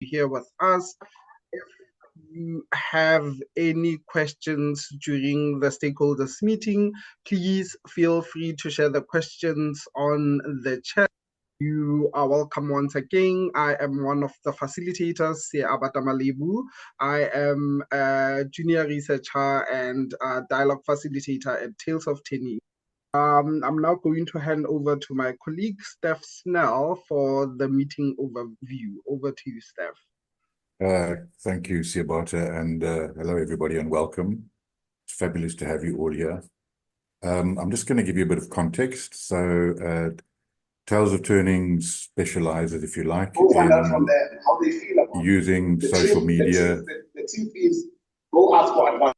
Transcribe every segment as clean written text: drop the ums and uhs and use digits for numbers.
here with us. If you have any questions during the stakeholders meeting, please feel free to share the questions on the chat. You are welcome once again. I am one of the facilitators, Abata Malebu. I am a junior researcher and a dialogue facilitator at Tales of Tenny. I'm now going to hand over to my colleague, Steph Snell, for the meeting overview. Over to you, Steph. Thank you, Siabata, and hello, everybody, and welcome. It's fabulous to have you all here. I'm just going to give you a bit of context. So, Tales of Turning specializes, if you like, Go find out from in them how they feel about using social media. The two teams go ask for advice.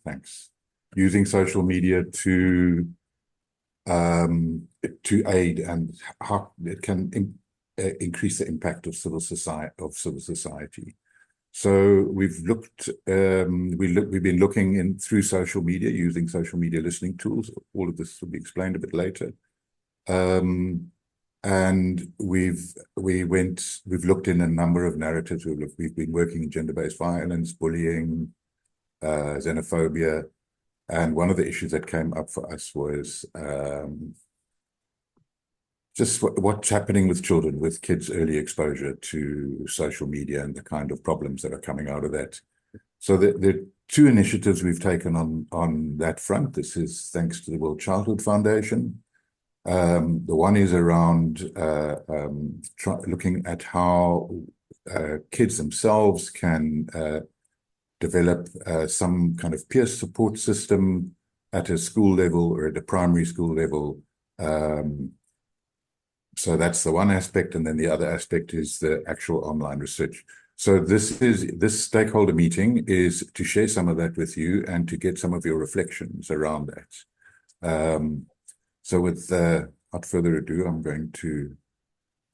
Thanks. Using social media to aid and how it can increase the impact of civil society. So we've been looking through social media, using social media listening tools. All of this will be explained a bit later. And we've looked in a number of narratives. We've been working in gender-based violence, bullying, xenophobia, and one of the issues that came up for us was just what's happening with children, with kids' early exposure to social media and the kind of problems that are coming out of that. So there are two initiatives we've taken on that front. This is thanks to the World Childhood Foundation. The one is around looking at how kids themselves can develop some kind of peer support system at a school level or at a primary school level. So that's the one aspect, and then the other aspect is the actual online research. So this stakeholder meeting is to share some of that with you and to get some of your reflections around that. So without further ado, I'm going to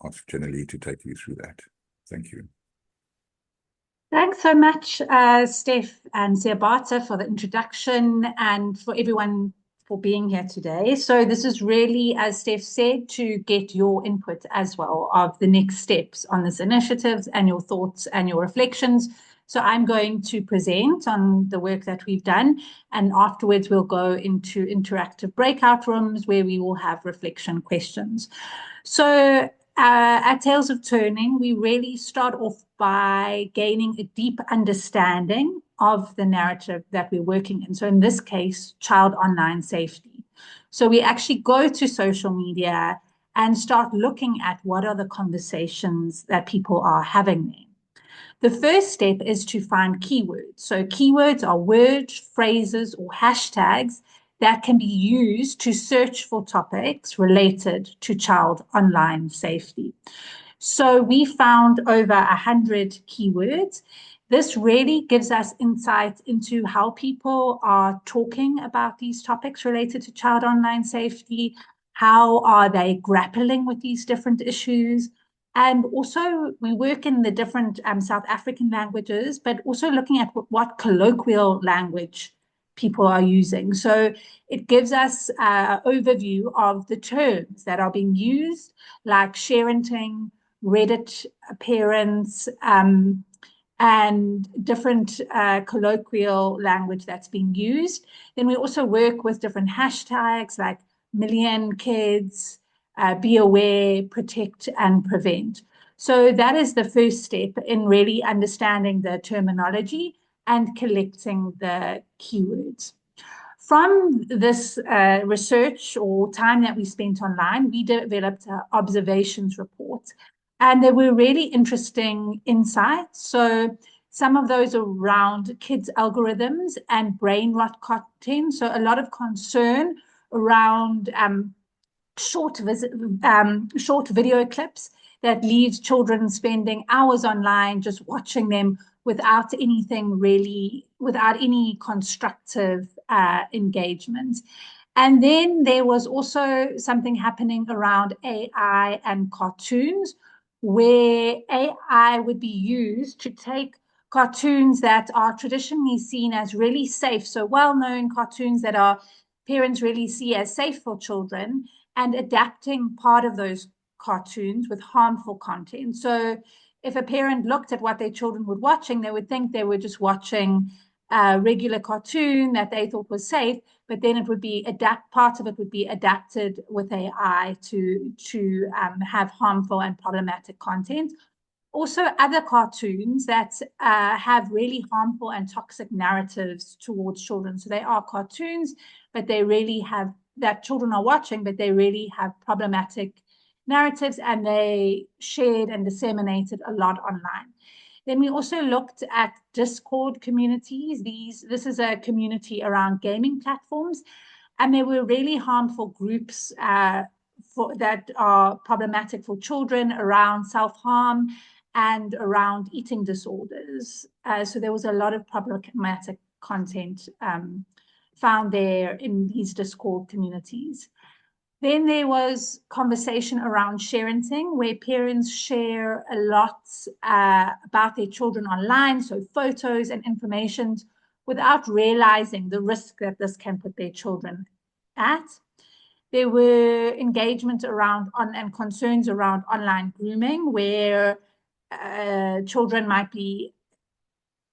ask Jenny to take you through that. Thank you. Thanks so much, Steph and Siabata, for the introduction and for everyone for being here today. So this is really, as Steph said, to get your input as well of the next steps on this initiative and your thoughts and your reflections. So I'm going to present on the work that we've done, and afterwards we'll go into interactive breakout rooms where we will have reflection questions. So at Tales of Turning, we really start off by gaining a deep understanding of the narrative that we're working in. So in this case, child online safety. So we actually go to social media and start looking at what are the conversations that people are having there. The first step is to find keywords. So keywords are words, phrases, or hashtags that can be used to search for topics related to child online safety. So we found over 100 keywords. This really gives us insight into how people are talking about these topics related to child online safety. How are they grappling with these different issues? And also, we work in the different South African languages, but also looking at what colloquial language people are using. So it gives us an overview of the terms that are being used, like sharenting, Reddit appearance, and different colloquial language that's being used. Then we also work with different hashtags like million kids, be aware, protect, and prevent. So that is the first step in really understanding the terminology and collecting the keywords. From this research or time that we spent online, we developed observations reports, and there were really interesting insights. So some of those around kids' algorithms and brain rot content. So a lot of concern around short video clips that leaves children spending hours online just watching them without any constructive engagement. And then there was also something happening around AI and cartoons, where AI would be used to take cartoons that are traditionally seen as really safe, so well-known cartoons that our parents really see as safe for children, and adapting part of those cartoons with harmful content. So if a parent looked at what their children were watching, they would think they were just watching a regular cartoon that they thought was safe, but then it would be part of it would be adapted with AI to have harmful and problematic content. Also, other cartoons that have really harmful and toxic narratives towards children. So they are cartoons, but they really have that children are watching, but they really have problematic narratives, and they shared and disseminated a lot online. Then we also looked at Discord communities. This is a community around gaming platforms, and there were really harmful groups that are problematic for children around self-harm and around eating disorders. So there was a lot of problematic content found there in these Discord communities. Then there was conversation around sharenting, where parents share a lot about their children online, so photos and information, without realizing the risk that this can put their children at. There were engagement around and concerns around online grooming, where children might be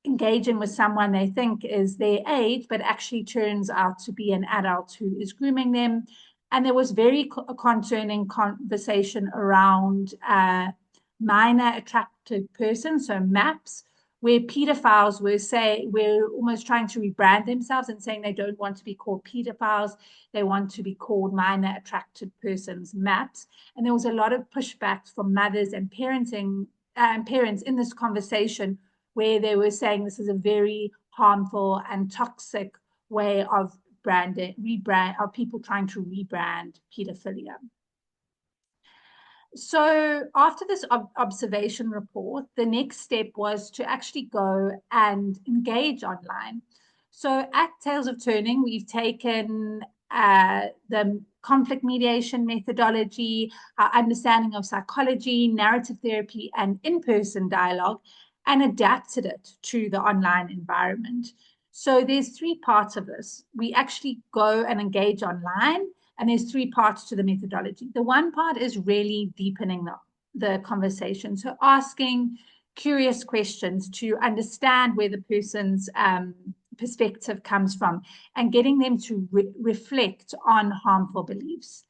engaging with someone they think is their age, but actually turns out to be an adult who is grooming them. And there was very concerning conversation around minor attracted persons, so MAPs, where pedophiles were almost trying to rebrand themselves and saying they don't want to be called pedophiles, they want to be called minor attracted persons, MAPs. And there was a lot of pushback from mothers and parents in this conversation, where they were saying this is a very harmful and toxic way of people trying to rebrand pedophilia. So after this observation report, the next step was to actually go and engage online. So at Tales of Turning, we've taken the conflict mediation methodology, our understanding of psychology, narrative therapy, and in-person dialogue, and adapted it to the online environment. So there's three parts of this. We actually go and engage online, and there's three parts to the methodology. The one part is really deepening the conversation. So asking curious questions to understand where the person's perspective comes from, and getting them to reflect on harmful beliefs.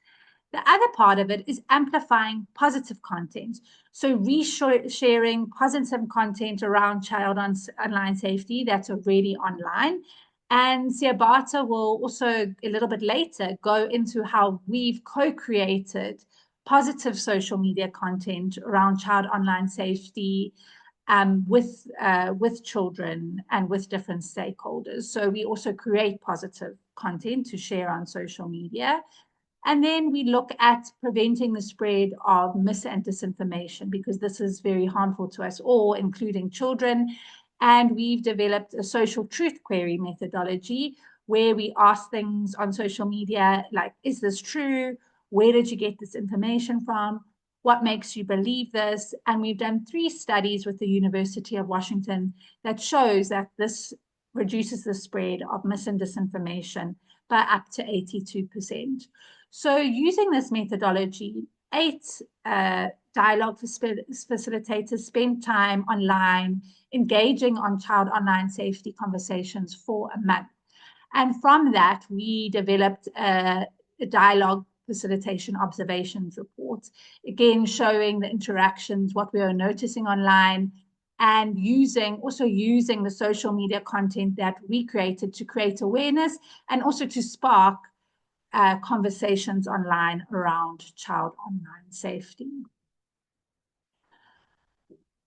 The other part of it is amplifying positive content. So resharing positive content around child online safety that's already online. And Siabata will also a little bit later go into how we've co-created positive social media content around child online safety with children and with different stakeholders. So we also create positive content to share on social media. And then we look at preventing the spread of mis and disinformation, because this is very harmful to us all, including children. And we've developed a social truth query methodology, where we ask things on social media like, is this true? Where did you get this information from? What makes you believe this? And we've done 3 studies with the University of Washington that shows that this reduces the spread of mis and disinformation by up to 82%. So using this methodology, 8 dialogue facilitators spent time online engaging on child online safety conversations for a month. And from that, we developed a dialogue facilitation observations report, again, showing the interactions, what we are noticing online, and using the social media content that we created to create awareness, and also to spark conversations online around child online safety.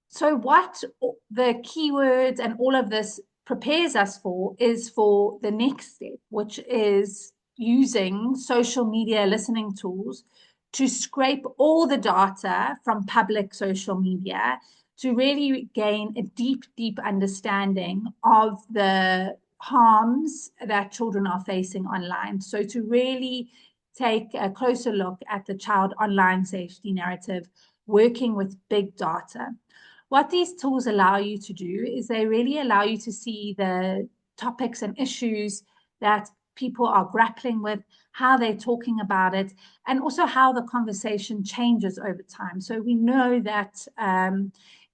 So what the keywords and all of this prepares us for is for the next step, which is using social media listening tools to scrape all the data from public social media to really gain a deep, deep understanding of the harms that children are facing online. So to really take a closer look at the child online safety narrative, working with big data. What these tools allow you to do is they really allow you to see the topics and issues that people are grappling with, how they're talking about it, and also how the conversation changes over time. So we know that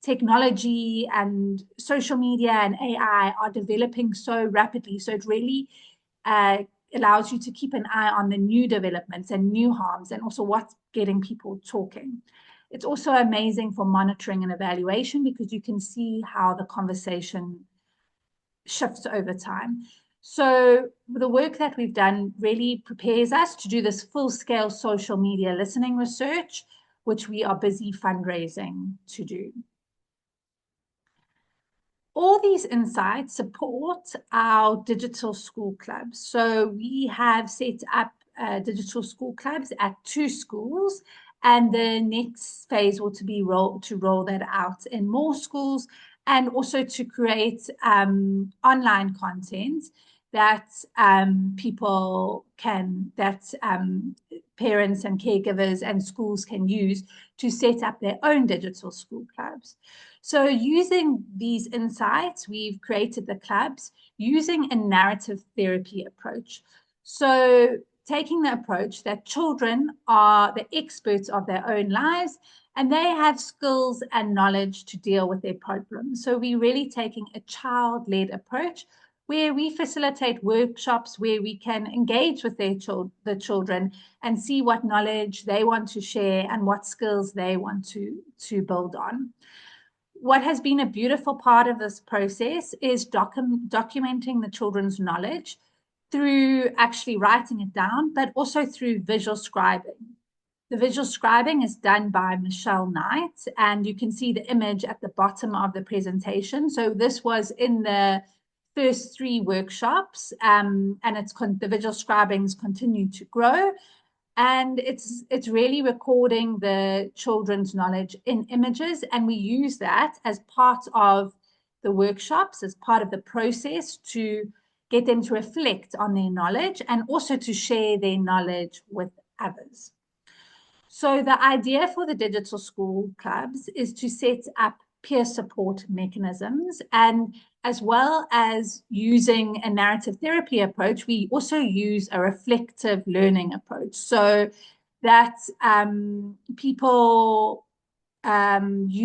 technology and social media and AI are developing so rapidly. So it really allows you to keep an eye on the new developments and new harms, and also what's getting people talking. It's also amazing for monitoring and evaluation because you can see how the conversation shifts over time. So the work that we've done really prepares us to do this full-scale social media listening research, which we are busy fundraising to do. All these insights support our digital school clubs. So we have set up digital school clubs at 2 schools, and the next phase will be to roll that out in more schools, and also to create online content that people can, that parents and caregivers and schools can use to set up their own digital school clubs. So using these insights, we've created the clubs using a narrative therapy approach. So taking the approach that children are the experts of their own lives and they have skills and knowledge to deal with their problems. So we're really taking a child-led approach where we facilitate workshops where we can engage with the children and see what knowledge they want to share and what skills they want to build on. What has been a beautiful part of this process is documenting the children's knowledge through actually writing it down, but also through visual scribing. The visual scribing is done by Michelle Knight, and you can see the image at the bottom of the presentation. So this was in the first 3 workshops, and the visual scribings continue to grow. And it's really recording the children's knowledge in images, and we use that as part of the workshops, as part of the process to get them to reflect on their knowledge and also to share their knowledge with others. So the idea for the digital school clubs is to set up peer support mechanisms, and as well as using a narrative therapy approach, we also use a reflective learning approach, so that people learn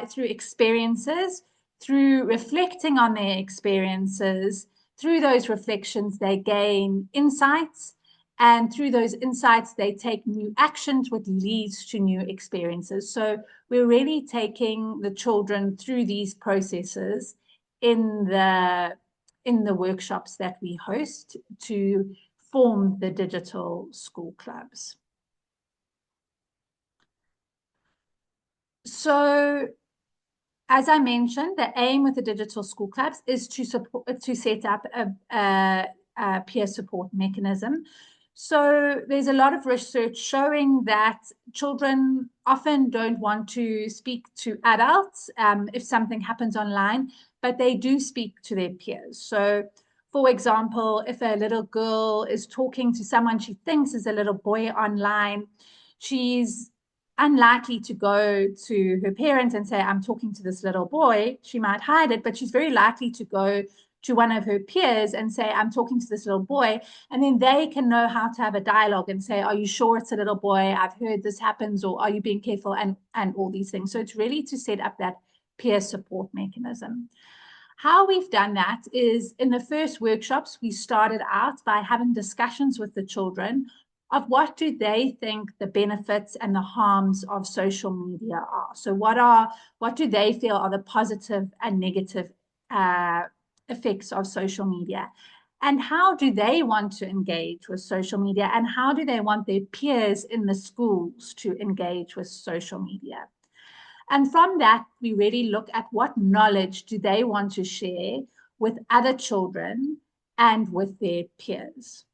through experiences, through reflecting on their experiences. Through those reflections, they gain insights, and through those insights, they take new actions, which leads to new experiences. So we're really taking the children through these processes in the workshops that we host to form the digital school clubs. So as I mentioned, the aim with the digital school clubs is to set up a peer support mechanism. So there's a lot of research showing that children often don't want to speak to adults if something happens online, but they do speak to their peers. So for example, if a little girl is talking to someone she thinks is a little boy online, she's unlikely to go to her parents and say, I'm talking to this little boy. She might hide it, but she's very likely to go to one of her peers and say, I'm talking to this little boy. And then they can know how to have a dialogue and say, are you sure it's a little boy? I've heard this happens, or are you being careful? And all these things. So it's really to set up that peer support mechanism. How we've done that is in the first workshops, we started out by having discussions with the children of what do they think the benefits and the harms of social media are. So what do they feel are the positive and negative effects of social media? And how do they want to engage with social media? And how do they want their peers in the schools to engage with social media? And from that, we really look at what knowledge do they want to share with other children and with their peers.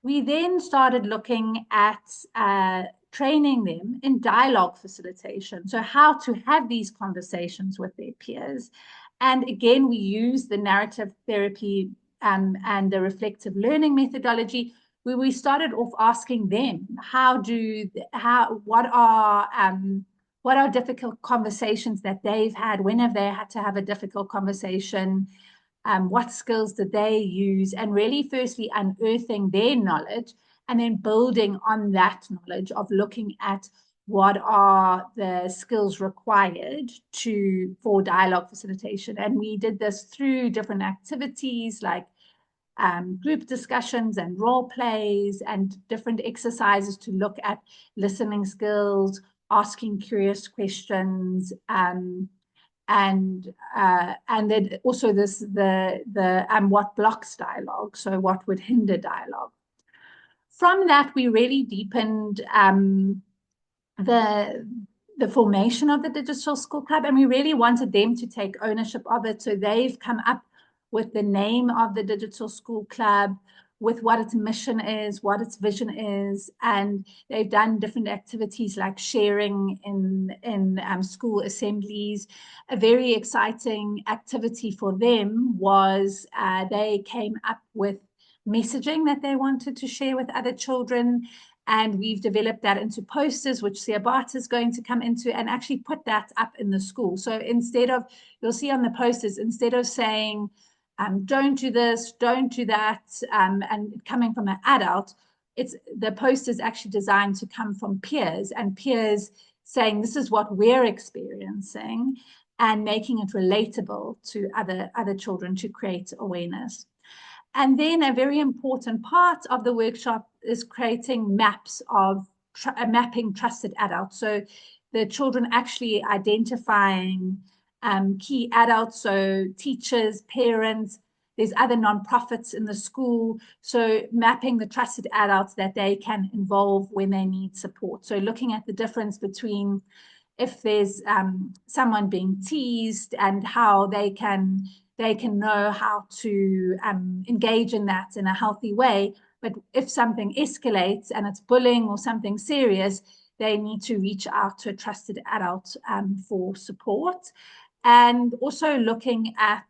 We then started looking at training them in dialogue facilitation, so how to have these conversations with their peers. And again, we use the narrative therapy and the reflective learning methodology, where we started off asking them, what are difficult conversations that they've had? When have they had to have a difficult conversation? What skills did they use? And really firstly unearthing their knowledge and then building on that knowledge of looking at what are the skills required for dialogue facilitation. And we did this through different activities like group discussions and role plays and different exercises to look at listening skills, asking curious questions, and then also the what blocks dialogue, so what would hinder dialogue. From that, we really deepened the formation of the Digital School Club, and we really wanted them to take ownership of it. So they've come up with the name of the Digital School Club, with what its mission is, what its vision is, and they've done different activities like sharing in school assemblies. A very exciting activity for them was they came up with messaging that they wanted to share with other children, and we've developed that into posters, which Siabata is going to come into, and actually put that up in the school. So instead of, you'll see on the posters, instead of saying, don't do this, don't do that, and coming from an adult, the poster is actually designed to come from peers, and peers saying this is what we're experiencing, and making it relatable to other children to create awareness. And then a very important part of the workshop is creating maps of mapping trusted adults. So the children actually identifying key adults, so teachers, parents, there's other nonprofits in the school. So mapping the trusted adults that they can involve when they need support. So looking at the difference between if there's someone being teased and how they can know how to engage in that in a healthy way. But if something escalates and it's bullying or something serious, they need to reach out to a trusted adult for support. And also looking at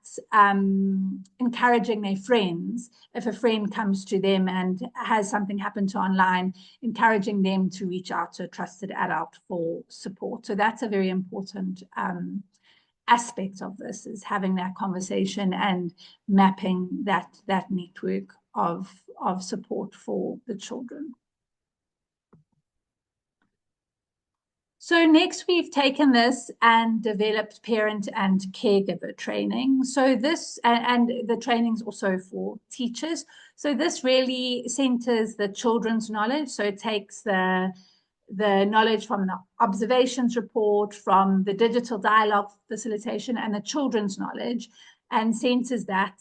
encouraging their friends. If a friend comes to them and has something happen to online, encouraging them to reach out to a trusted adult for support. So that's a very important aspect of this, is having that conversation and mapping that network of support for the children. So next, we've taken this and developed parent and caregiver training. So this, and the training's also for teachers. So this really centers the children's knowledge. So it takes the knowledge from the observations report, from the digital dialogue facilitation, and the children's knowledge, and centers that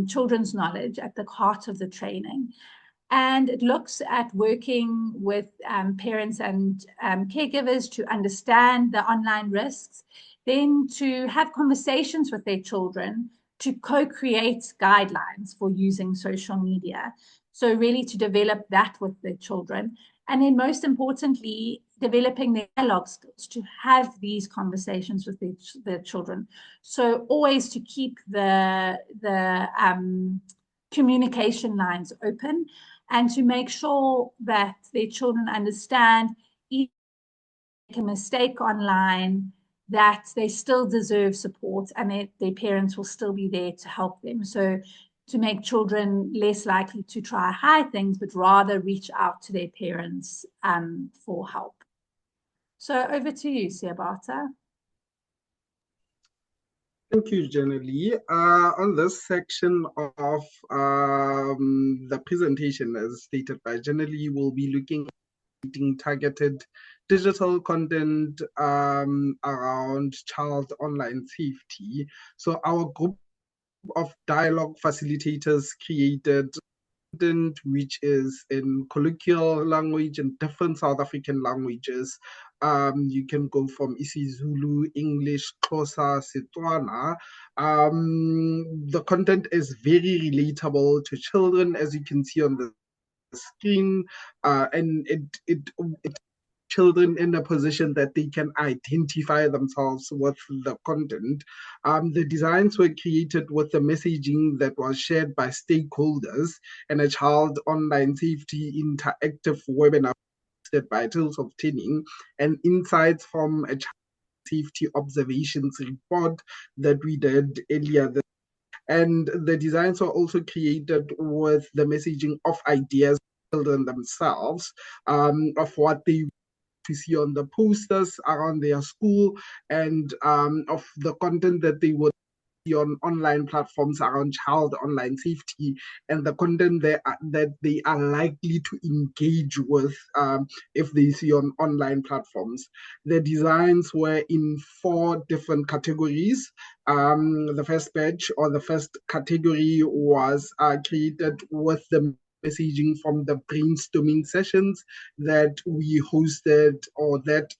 children's knowledge at the heart of the training. And it looks at working with parents and caregivers to understand the online risks, then to have conversations with their children to co-create guidelines for using social media. So really to develop that with their children. And then most importantly, developing their dialogue skills to have these conversations with their children. So always to keep the communication lines open, and to make sure that their children understand, even if they make a mistake online, that they still deserve support, and their parents will still be there to help them. So to make children less likely to try hide things, but rather reach out to their parents for help. So over to you, Siabata. Thank you, Jenny Lee. On this section of the presentation, as stated by Jenny Lee, we'll be looking at targeted digital content around child online safety. So our group of dialogue facilitators created content which is in colloquial language and different South African languages. You can go from isiZulu, English, Xhosa, Setswana. The content is very relatable to children, as you can see on the screen, and it children in a position that they can identify themselves with the content. The designs were created with the messaging that was shared by stakeholders, and a child online safety interactive webinar by Tales of Tinning, and insights from a child safety observations report that we did earlier. And the designs were also created with the messaging of ideas children themselves, of what they to see on the posters around their school, and of the content that they would on online platforms around child online safety, and the content that they are likely to engage with if they see on online platforms. The designs were in 4 different categories. The first batch, or the first category, was created with the messaging from the brainstorming sessions that we hosted, or that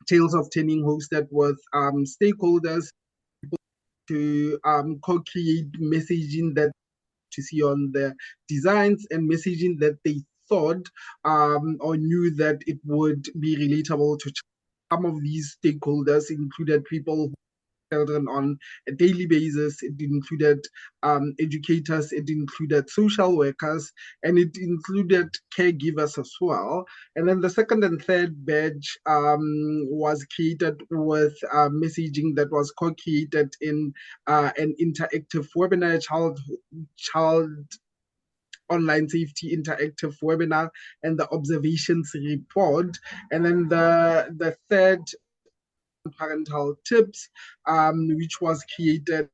Tales of Turning hosted with stakeholders, to co-create messaging that to see on the designs, and messaging that they thought or knew that it would be relatable to some of these stakeholders. Included people children on a daily basis. It included educators, it included social workers, and it included caregivers as well. And then the second and third batch was created with messaging that was co-created in an interactive webinar, child online safety interactive webinar, and the observations report. And then the third, parental tips, which was created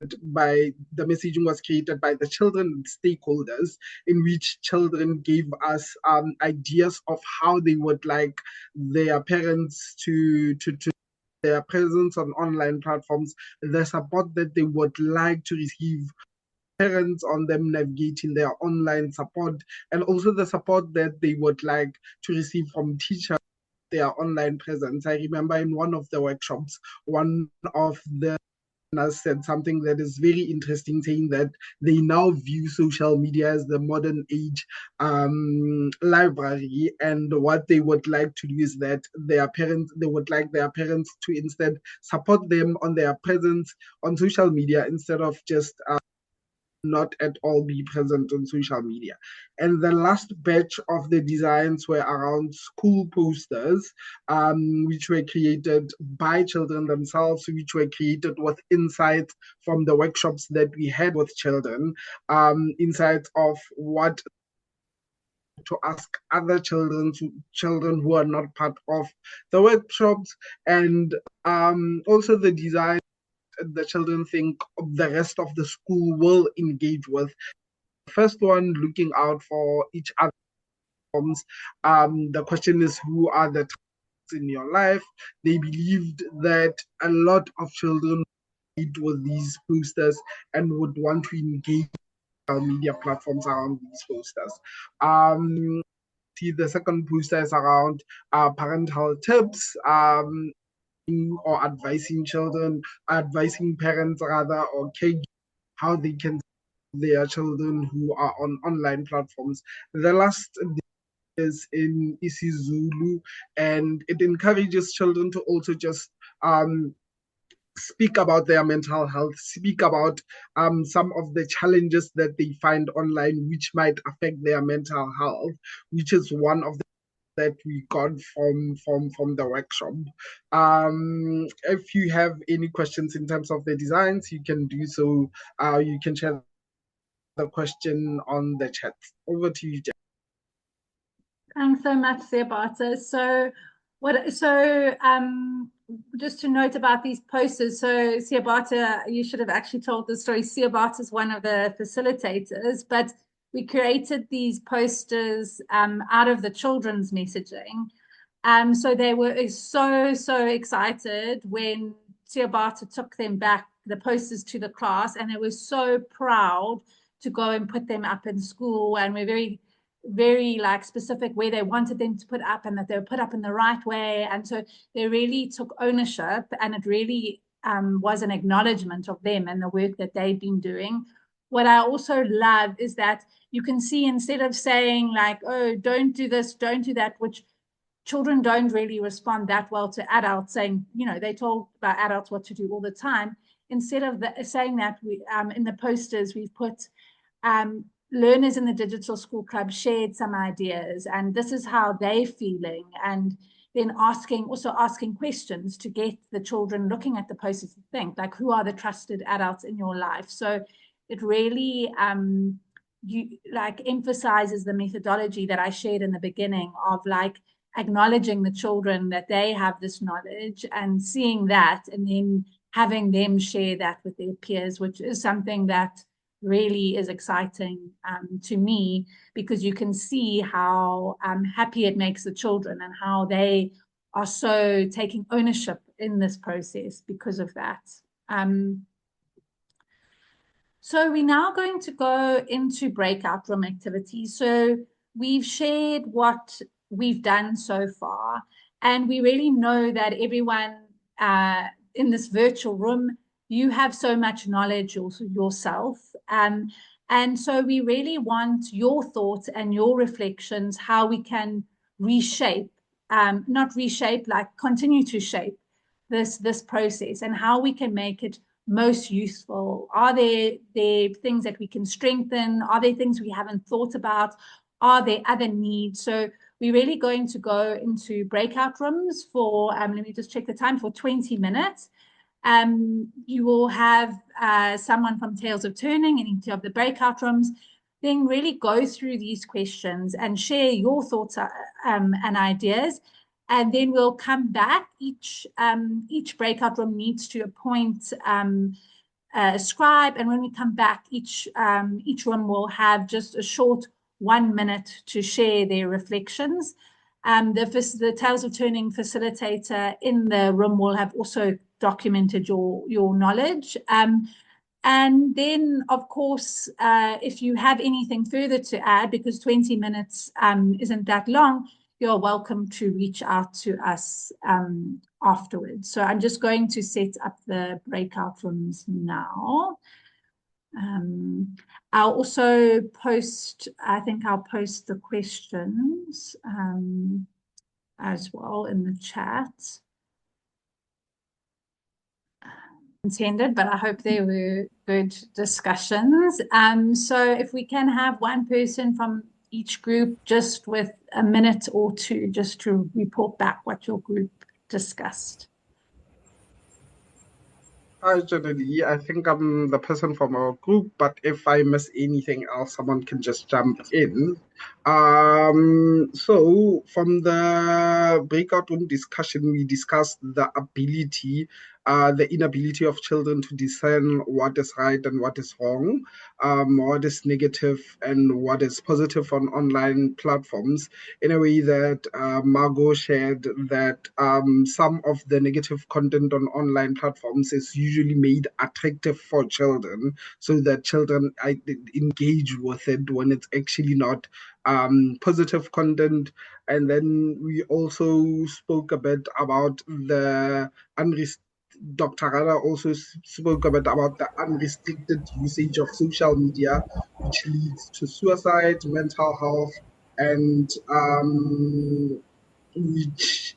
the messaging was created by the children and stakeholders, in which children gave us ideas of how they would like their parents to their presence on online platforms, the support that they would like to receive parents on them navigating their online support, and also the support that they would like to receive from teachers, their online presence. I remember in one of the workshops, one of the said something that is very interesting, saying that they now view social media as the modern age library, and what they would like to do is that they would like their parents to instead support them on their presence on social media, instead of just not at all be present on social media. And the last batch of the designs were around school posters, which were created by children themselves, which were created with insights from the workshops that we had with children, insights of what to ask other children who are not part of the workshops, and also the design the children think the rest of the school will engage with. First one, looking out for each other. The question is, who are the types in your life? They believed that a lot of children with these posters and would want to engage media platforms around these posters. The second poster is around parental tips, or advising parents rather, or caregivers, how they can their children who are on online platforms. The last is in isiZulu, and it encourages children to also just speak about their mental health, speak about some of the challenges that they find online which might affect their mental health, which is one of the that we got from the workshop. If you have any questions in terms of the designs, you can do so. You can share the question on the chat. Over to you, Jack. Thanks so much, Siabata. Just to note about these posters, so Siabata, you should have actually told the story. Siabata is one of the facilitators, but we created these posters out of the children's messaging. So they were so excited when Siabata took them back, the posters, to the class, and they were so proud to go and put them up in school, and we're very like specific where they wanted them to put up, and that they were put up in the right way. And so they really took ownership, and it really was an acknowledgement of them and the work that they've been doing. What I also love is that you can see, instead of saying like, oh, don't do this, don't do that, which children don't really respond that well to adults saying, they told by adults what to do all the time. Instead of saying that, we in the posters we've put learners in the digital school club shared some ideas, and this is how they're feeling, and then asking questions to get the children looking at the posters to think, like, who are the trusted adults in your life? So it really emphasizes the methodology that I shared in the beginning of, like, acknowledging the children that they have this knowledge and seeing that, and then having them share that with their peers, which is something that really is exciting to me, because you can see how happy it makes the children and how they are so taking ownership in this process because of that. So we're now going to go into breakout room activities. So we've shared what we've done so far, and we really know that everyone in this virtual room, you have so much knowledge also yourself. And so we really want your thoughts and your reflections, how we can reshape, not reshape, like continue to shape this process, and how we can make it most useful. Are there things that we can strengthen? Are there things we haven't thought about? Are there other needs? So we're really going to go into breakout rooms for, let me just check the time, for 20 minutes. You will have someone from Tales of Turning in each of the breakout rooms, then really go through these questions and share your thoughts and ideas. And then we'll come back. Each breakout room needs to appoint a scribe, and when we come back, each room will have just a short 1 minute to share their reflections. The Tales of Turning facilitator in the room will have also documented your knowledge. And then, of course, if you have anything further to add, because 20 minutes isn't that long, you're welcome to reach out to us afterwards. So I'm just going to set up the breakout rooms now. I'll also post, I think I'll post the questions as well in the chat. Intended, but I hope they were good discussions. So if we can have one person from each group just with a minute or two just to report back what your group discussed. Generally, I think I'm the person from our group, but if I miss anything else, someone can just jump in. So from the breakout room discussion, we discussed the inability of children to discern what is right and what is wrong, what is negative and what is positive on online platforms, in a way that Margot shared that some of the negative content on online platforms is usually made attractive for children so that children engage with it when it's actually not positive content. And then we also spoke a bit about the unrestricted. Dr. Rada also spoke a bit about the unrestricted usage of social media, which leads to suicide, mental health, and which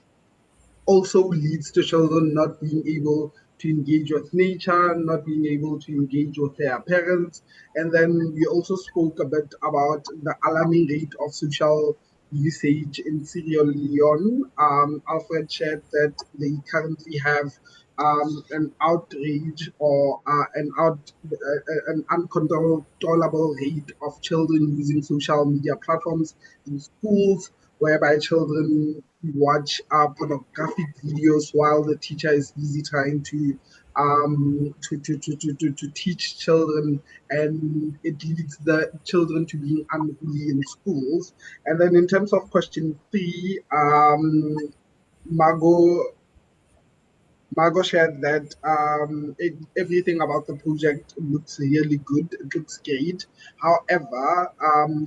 also leads to children not being able to engage with nature, not being able to engage with their parents. And then we also spoke a bit about the alarming rate of social usage in Sierra Leone. Alfred shared that they currently have an outrage or an uncontrollable rate of children using social media platforms in schools, whereby children watch pornographic videos while the teacher is busy trying to teach children, and it leads the children to being unruly in schools. And then in terms of question 3, Margot Margot shared that everything about the project looks really good. It looks great. However,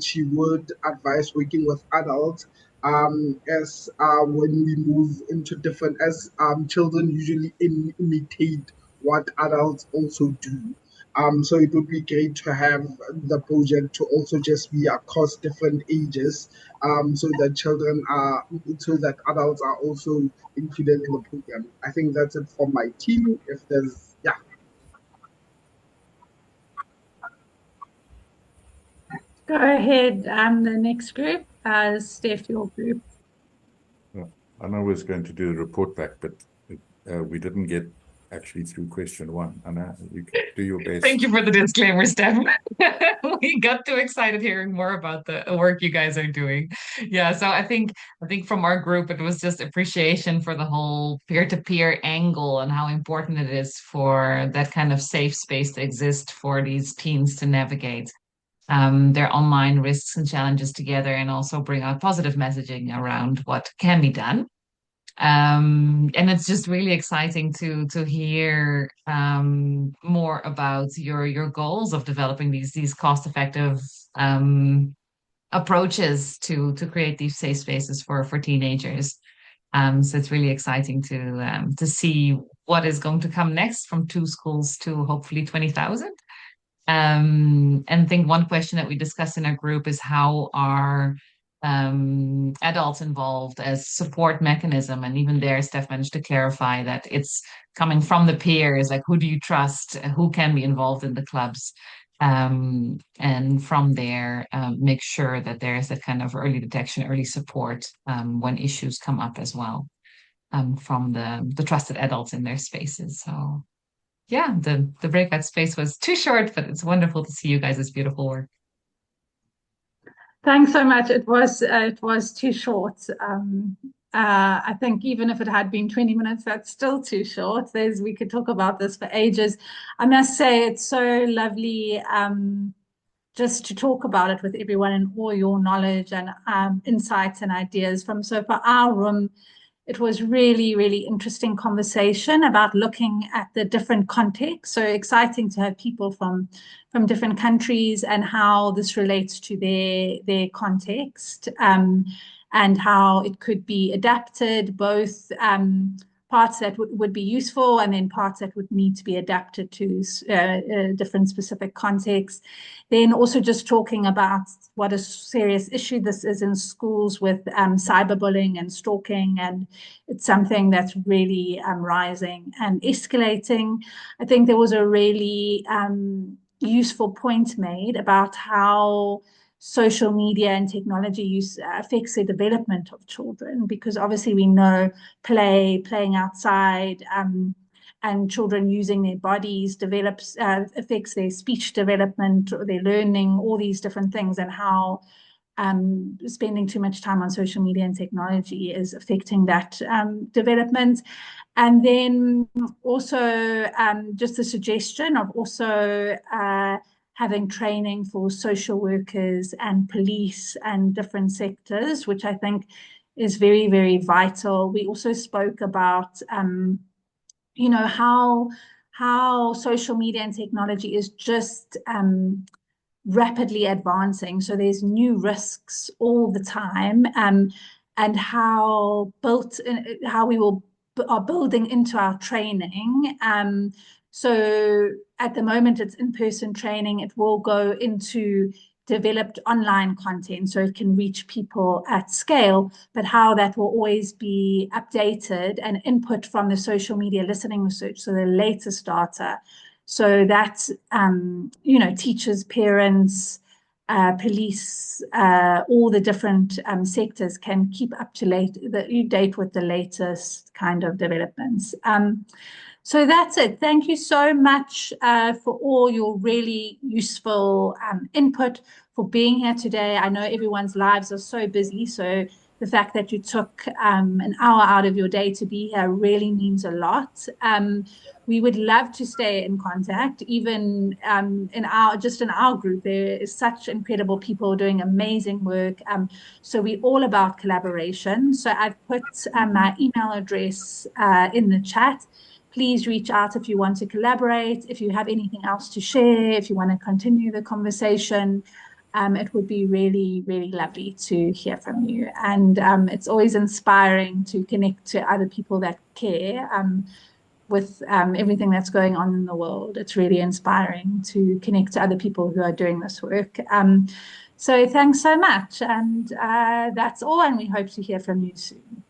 she would advise working with adults as when we move into different, as children usually imitate what adults also do. So it would be great to have the project to also just be across different ages, so that so that adults are also included in the program. I think that's it for my team. If there's, yeah. Go ahead, the next group, Steph, your group. I know I was going to do the report back, but we didn't get actually through question one. Anna, you can do your best. Thank you for the disclaimer, Steph. We got too excited hearing more about the work you guys are doing. Yeah, so I think from our group it was just appreciation for the whole peer-to-peer angle and how important it is for that kind of safe space to exist for these teens to navigate their online risks and challenges together and also bring out positive messaging around what can be done. And it's just really exciting to hear more about your goals of developing these cost-effective approaches to create these safe spaces for teenagers. So it's really exciting to see what is going to come next from 2 schools to hopefully 20,000. And I think one question that we discussed in our group is how are adults involved as support mechanism. And even there, Steph managed to clarify that it's coming from the peers, like who do you trust, who can be involved in the clubs. And from there, make sure that there is that kind of early detection, early support when issues come up as well from the trusted adults in their spaces. So yeah, the breakout space was too short, but it's wonderful to see you guys' beautiful work. Thanks so much. It was too short. I think even if it had been 20 minutes, that's still too short. We could talk about this for ages. I must say it's so lovely just to talk about it with everyone and all your knowledge and insights and ideas from. So for our room, it was really, really interesting conversation about looking at the different contexts. So exciting to have people from different countries and how this relates to their context, and how it could be adapted, both parts that would be useful and then parts that would need to be adapted to different specific contexts. Then also just talking about what a serious issue this is in schools with cyberbullying and stalking, and it's something that's really rising and escalating. I think there was a really useful point made about how social media and technology use affects the development of children, because obviously we know playing outside, and children using their bodies affects their speech development or their learning, all these different things, and how spending too much time on social media and technology is affecting that development. And then also just a suggestion of also having training for social workers and police and different sectors, which I think is very, very vital. We also spoke about, how social media and technology is just rapidly advancing. So there's new risks all the time, and how we are building into our training. So at the moment, it's in-person training. It will go into developed online content so it can reach people at scale, but how that will always be updated and input from the social media listening research, so the latest data, so that teachers, parents, police, all the different sectors can keep up to date with the latest kind of developments. So that's it. Thank you so much for all your really useful input, for being here today. I know everyone's lives are so busy, so the fact that you took an hour out of your day to be here really means a lot. We would love to stay in contact, even in our group. There is such incredible people doing amazing work. So we're all about collaboration. So I've put my email address in the chat. Please reach out if you want to collaborate, if you have anything else to share, if you want to continue the conversation. It would be really, really lovely to hear from you. And it's always inspiring to connect to other people that care with everything that's going on in the world. It's really inspiring to connect to other people who are doing this work. So thanks so much. And that's all. And we hope to hear from you soon.